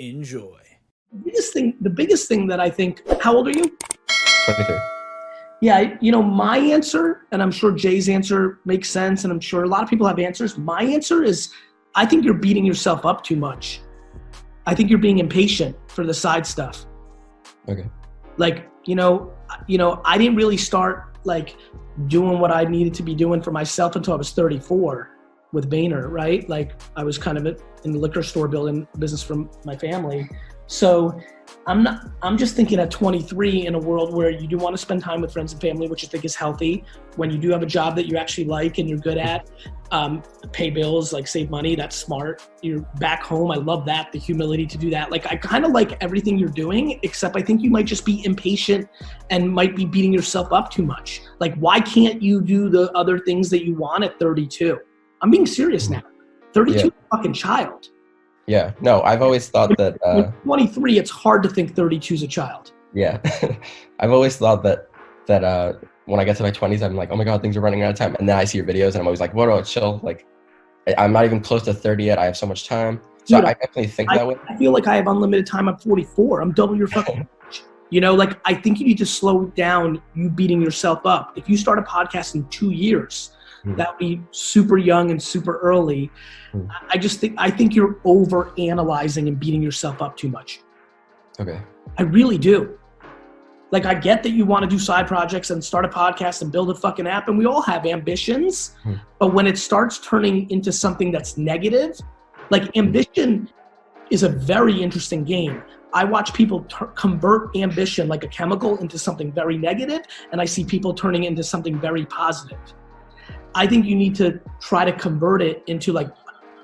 Enjoy. The biggest thing that I think, how old are you? 23. Yeah, my answer, and I'm sure Jay's answer makes sense, and I'm sure a lot of people have answers. My answer is, I think you're beating yourself up too much. I think you're being impatient for the side stuff. Okay. Like, I didn't really start like doing what I needed to be doing for myself until I was 34 with Boehner, right? Like I was kind of in the liquor store building business from my family. So I'm just thinking at 23 in a world where you do want to spend time with friends and family, which I think is healthy. When you do have a job that you actually like and you're good at, pay bills, like save money, that's smart. You're back home. I love that, the humility to do that. Like I kind of like everything you're doing, except I think you might just be impatient and might be beating yourself up too much. Like why can't you do the other things that you want at 32? I'm being serious now. 32 is a fucking child. Yeah, no, I've always thought that... When 23, it's hard to think 32 is a child. Yeah, I've always thought that when I get to my 20s, I'm like, oh my God, things are running out of time. And then I see your videos and I'm always like, whoa, chill. Like, I'm not even close to 30 yet. I have so much time. So dude, I definitely think that way. I feel like I have unlimited time. I'm 44. I'm double your fucking age. Like I think you need to slow down you beating yourself up. If you start a podcast in 2 years, that would be super young and super early. I think you're over analyzing and beating yourself up too much. Okay. I really do. Like I get that you want to do side projects and start a podcast and build a fucking app, and we all have ambitions, but when it starts turning into something that's negative, like ambition is a very interesting game. I watch people convert ambition like a chemical into something very negative, and I see people turning it into something very positive. I think you need to try to convert it into like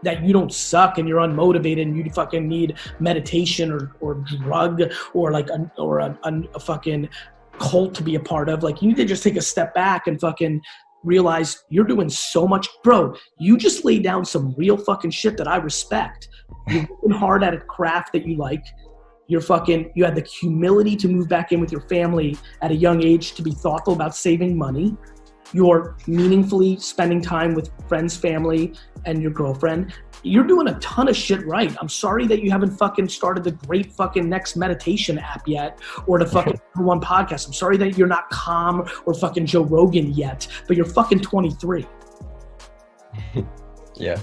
that you don't suck and you're unmotivated and you fucking need meditation or drug or like a fucking cult to be a part of. Like you need to just take a step back and fucking realize you're doing so much. Bro, you just laid down some real fucking shit that I respect. You're working hard at a craft that you like. You had the humility to move back in with your family at a young age to be thoughtful about saving money. You're meaningfully spending time with friends, family, and your girlfriend. You're doing a ton of shit right. I'm sorry that you haven't fucking started the great fucking next meditation app yet or the fucking one podcast. I'm sorry that you're not Calm or fucking Joe Rogan yet, but you're fucking 23. Yeah.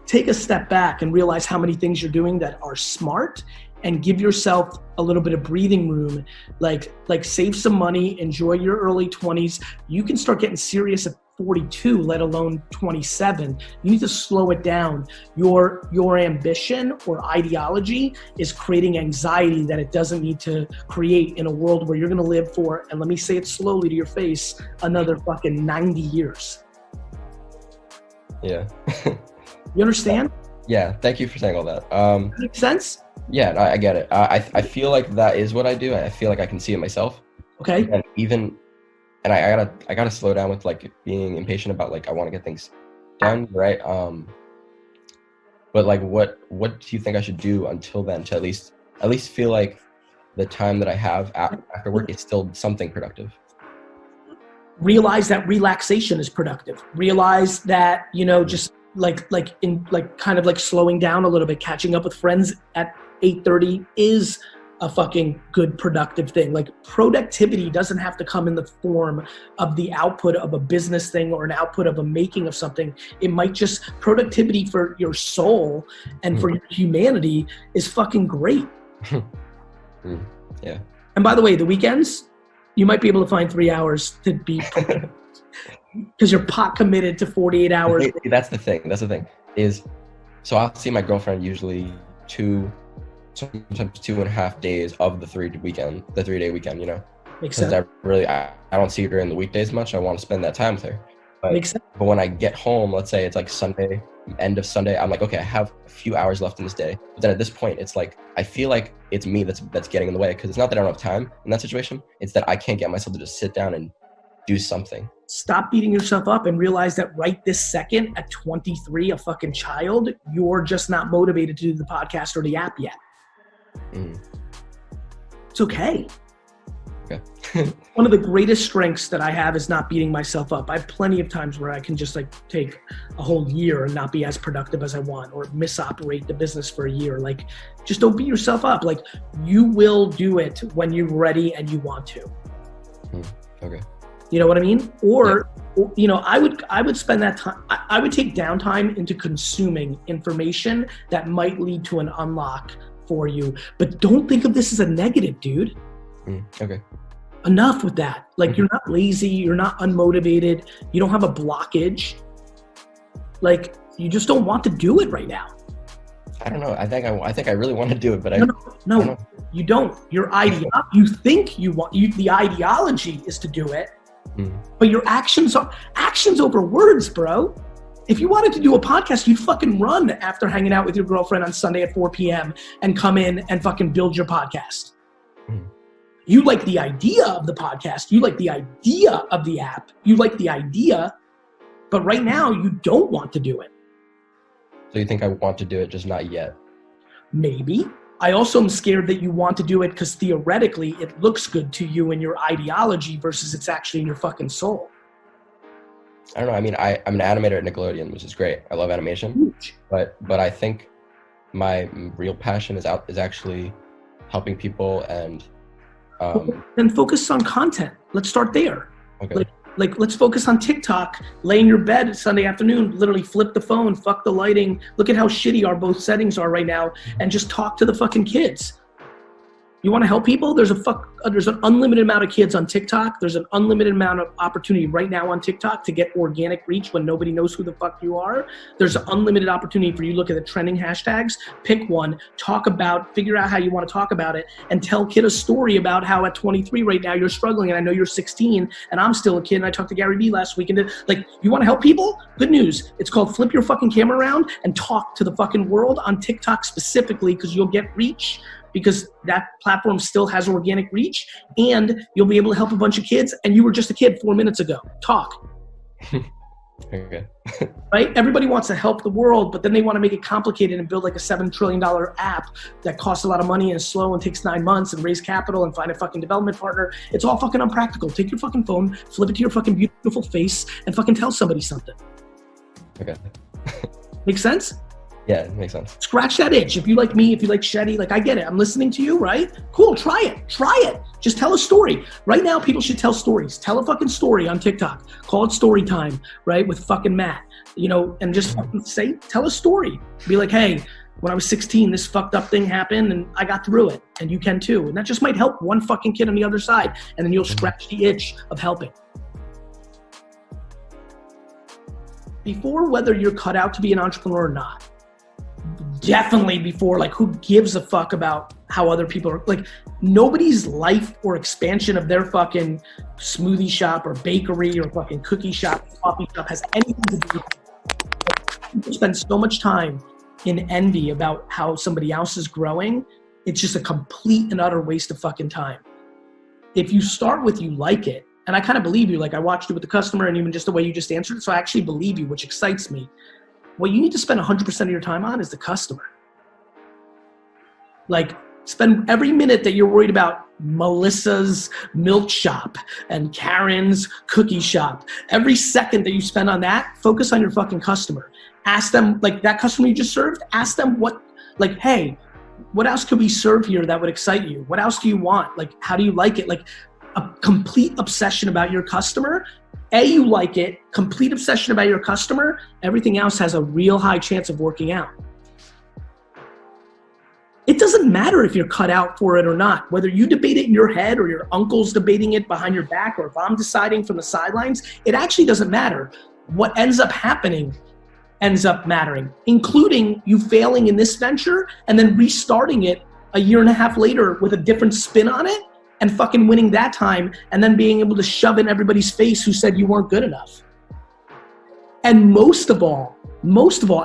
Take a step back and realize how many things you're doing that are smart and give yourself a little bit of breathing room. Like save some money, enjoy your early 20s. You can start getting serious at 42, let alone 27. You need to slow it down. Your ambition or ideology is creating anxiety that it doesn't need to create in a world where you're gonna live for, and let me say it slowly to your face, another fucking 90 years. Yeah. You understand? Yeah, thank you for saying all that. Makes sense? Yeah, no, I get it. I feel like that is what I do. I feel like I can see it myself. Okay. And I gotta slow down with like being impatient about like I want to get things done, right? But like what do you think I should do until then to at least feel like the time that I have after work is still something productive? Realize that relaxation is productive. Realize that, just like kind of like slowing down a little bit, catching up with friends at 8:30 is a fucking good productive thing. Like productivity doesn't have to come in the form of the output of a business thing or an output of a making of something. It might just, productivity for your soul and for your humanity is fucking great. Yeah. And by the way, the weekends, you might be able to find 3 hours to be because you're pot committed to 48 hours. That's the thing is, so I'll see my girlfriend usually sometimes 2.5 days of the 3-day weekend, Makes sense. I don't see her during the weekdays much. I want to spend that time with her. Makes sense. But when I get home, let's say it's like Sunday, end of Sunday, I'm like, okay, I have a few hours left in this day. But then at this point, it's like, I feel like it's me that's getting in the way, because it's not that I don't have time in that situation. It's that I can't get myself to just sit down and do something. Stop beating yourself up and realize that right this second at 23, a fucking child, you're just not motivated to do the podcast or the app yet. It's okay. Okay. One of the greatest strengths that I have is not beating myself up. I have plenty of times where I can just like take a whole year and not be as productive as I want, or misoperate the business for a year. Like, just don't beat yourself up. Like, you will do it when you're ready and you want to. Okay. You know what I mean? Or, you know, I would spend that time, I would take downtime into consuming information that might lead to an unlock for you. But don't think of this as a negative, dude. Okay. Enough with that. Like, you're not lazy, you're not unmotivated, you don't have a blockage. Like, you just don't want to do it right now. I don't know. I think I really want to do it, but no, you don't. You think you want. The ideology is to do it, but your actions over words, bro. If you wanted to do a podcast, you'd fucking run after hanging out with your girlfriend on Sunday at 4 p.m. and come in and fucking build your podcast. You like the idea of the podcast. You like the idea of the app. You like the idea, but right now you don't want to do it. So you think I want to do it, just not yet? Maybe. I also am scared that you want to do it because theoretically it looks good to you in your ideology versus it's actually in your fucking soul. I don't know. I mean, I'm an animator at Nickelodeon, which is great. I love animation. Huge. But I think my real passion is actually helping people and then focus on content. Let's start there. Okay. Like let's focus on TikTok. Lay in your bed Sunday afternoon, literally flip the phone, fuck the lighting. Look at how shitty our both settings are right now, and just talk to the fucking kids. You want to help people? There's an unlimited amount of kids on TikTok. There's an unlimited amount of opportunity right now on TikTok to get organic reach when nobody knows who the fuck you are. There's an unlimited opportunity for you to look at the trending hashtags, pick one, figure out how you want to talk about it, and tell kid a story about how at 23 right now you're struggling, and I know you're 16 and I'm still a kid, and I talked to GaryVee last week, and like, you want to help people? Good news. It's called flip your fucking camera around and talk to the fucking world on TikTok specifically, because you'll get reach, because that platform still has organic reach, and you'll be able to help a bunch of kids, and you were just a kid 4 minutes ago. Talk. Okay. Right? Everybody wants to help the world, but then they want to make it complicated and build like a $7 trillion app that costs a lot of money and is slow and takes 9 months and raise capital and find a fucking development partner. It's all fucking unpractical. Take your fucking phone, flip it to your fucking beautiful face, and fucking tell somebody something. Okay. Make sense? Yeah, it makes sense. Scratch that itch. If you like me, if you like Shetty, like, I get it. I'm listening to you, right? Cool, try it. Just tell a story. Right now, people should tell stories. Tell a fucking story on TikTok. Call it story time, right? With fucking Matt, you know, and just fucking tell a story. Be like, hey, when I was 16, this fucked up thing happened and I got through it, and you can too. And that just might help one fucking kid on the other side, and then you'll scratch the itch of helping. Before whether you're cut out to be an entrepreneur or not, definitely before, like, who gives a fuck about how other people are, like, nobody's life or expansion of their fucking smoothie shop or bakery or fucking cookie shop, coffee shop has anything to do with it. People spend so much time in envy about how somebody else is growing. It's just a complete and utter waste of fucking time. If you start with you like it, and I kind of believe you, like, I watched you with the customer and even just the way you just answered it, so I actually believe you, which excites me. What you need to spend 100% of your time on is the customer. Like, spend every minute that you're worried about Melissa's milk shop and Karen's cookie shop. Every second that you spend on that, focus on your fucking customer. Ask them, like, that customer you just served, ask them what, like, hey, what else could we serve here that would excite you? What else do you want? Like, how do you like it? Like, a complete obsession about your customer. You like it, complete obsession about your customer, everything else has a real high chance of working out. It doesn't matter if you're cut out for it or not, whether you debate it in your head or your uncle's debating it behind your back, or if I'm deciding from the sidelines, it actually doesn't matter. What ends up happening ends up mattering, including you failing in this venture and then restarting it a year and a half later with a different spin on it, and fucking winning that time, and then being able to shove in everybody's face who said you weren't good enough. And most of all,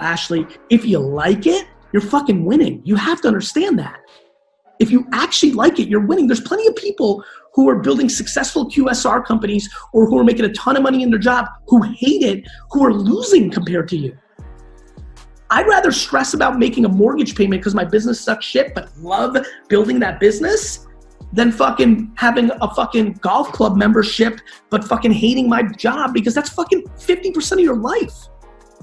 Ashley, if you like it, you're fucking winning. You have to understand that. If you actually like it, you're winning. There's plenty of people who are building successful QSR companies or who are making a ton of money in their job who hate it, who are losing compared to you. I'd rather stress about making a mortgage payment because my business sucks shit, but love building that business, than fucking having a fucking golf club membership, but fucking hating my job, because that's fucking 50% of your life.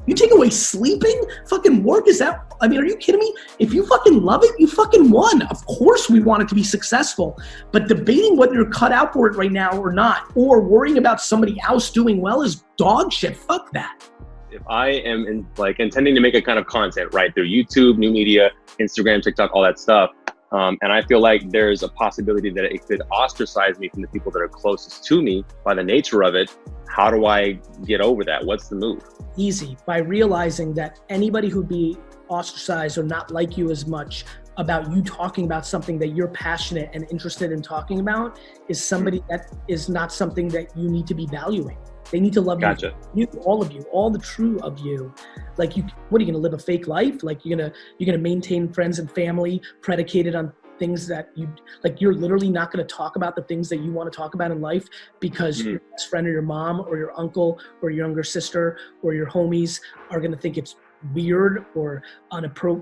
You take away sleeping, fucking work, is that, I mean, are you kidding me? If you fucking love it, you fucking won. Of course we want it to be successful, but debating whether you're cut out for it right now or not, or worrying about somebody else doing well is dog shit. Fuck that. If I am intending to make a kind of content, right, through YouTube, new media, Instagram, TikTok, all that stuff, and I feel like there's a possibility that it could ostracize me from the people that are closest to me by the nature of it, how do I get over that? What's the move? Easy, by realizing that anybody who'd be ostracized or not like you as much about you talking about something that you're passionate and interested in talking about is somebody that is not something that you need to be valuing. They need to love Gotcha. you, all of you, all the true of you. Like, you, what are you gonna live a fake life? Like, you're gonna maintain friends and family predicated on things that you, like, you're literally not gonna talk about the things that you want to talk about in life because your best friend or your mom or your uncle or your younger sister or your homies are gonna think it's weird or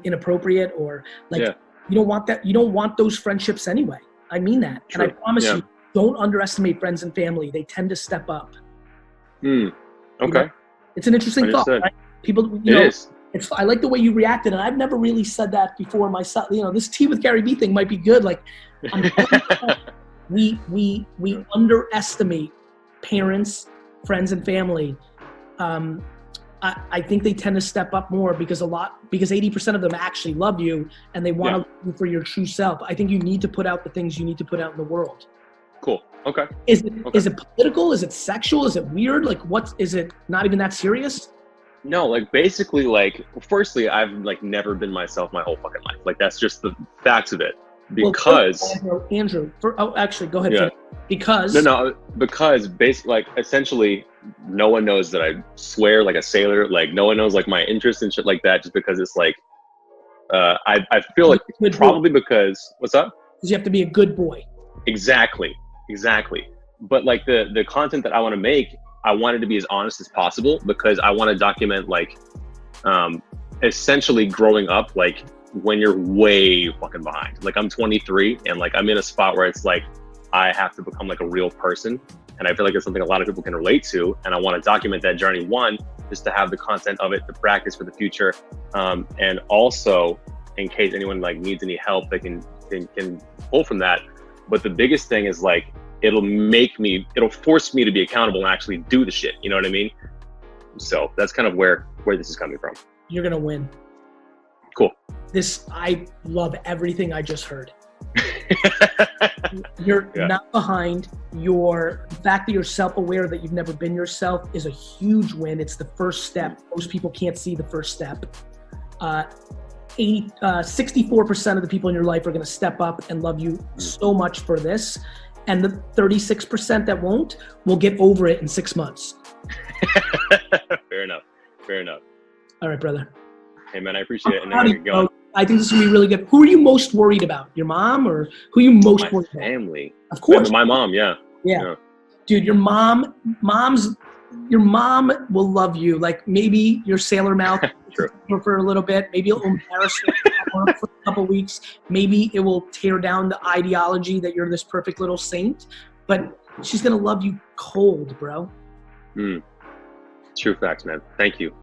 inappropriate, or like, you don't want that. You don't want those friendships anyway. I mean that. True. And I promise you, don't underestimate friends and family. They tend to step up. Okay. You know, it's an interesting thought, right? People, you know, it's, I like the way you reacted, and I've never really said that before myself. You know, this tea with GaryVee thing might be good. Like, we underestimate parents, friends, and family. I think they tend to step up more because 80% of them actually love you and they want to love you for your true self. I think you need to put out the things you need to put out in the world. Cool. Okay. Is it political? Is it sexual? Is it weird? Like, what is it? Not even that serious? No, like, basically, like, firstly, I've like never been myself my whole fucking life. Like, that's just the facts of it. Because Andrew, actually, go ahead. Yeah. Because because basically, like, essentially, no one knows that I swear like a sailor. Like, no one knows like my interest and shit like that. Just because it's like, I feel like probably because what's up? Because you have to be a good boy. Exactly. But like the content that I want to make, I want it to be as honest as possible because I want to document like, essentially growing up, like when you're way fucking behind. Like, I'm 23 and like I'm in a spot where it's like I have to become like a real person, and I feel like it's something a lot of people can relate to, and I want to document that journey. One, just to have the content of it to practice for the future, and also in case anyone like needs any help, they can pull from that. But the biggest thing is like it'll force me to be accountable and actually do the shit. You know what I mean? So that's kind of where this is coming from. You're gonna win. Cool. I love everything I just heard. You're not behind. The fact that you're self-aware that you've never been yourself is a huge win. It's the first step. Most people can't see the first step. 64% of the people in your life are going to step up and love you so much for this. And the 36% that won't will get over it in 6 months. Fair enough. All right, brother. Hey, man, I appreciate it. And then going. I think this is going to be really good. Who are you most worried about? Your mom, or who are you most worried about? My family. Of course. My mom, yeah. Dude, your mom will love you. Like, maybe your sailor mouth for a little bit. Maybe it'll embarrass you for a couple weeks. Maybe it will tear down the ideology that you're this perfect little saint. But she's going to love you cold, bro. True facts, man. Thank you.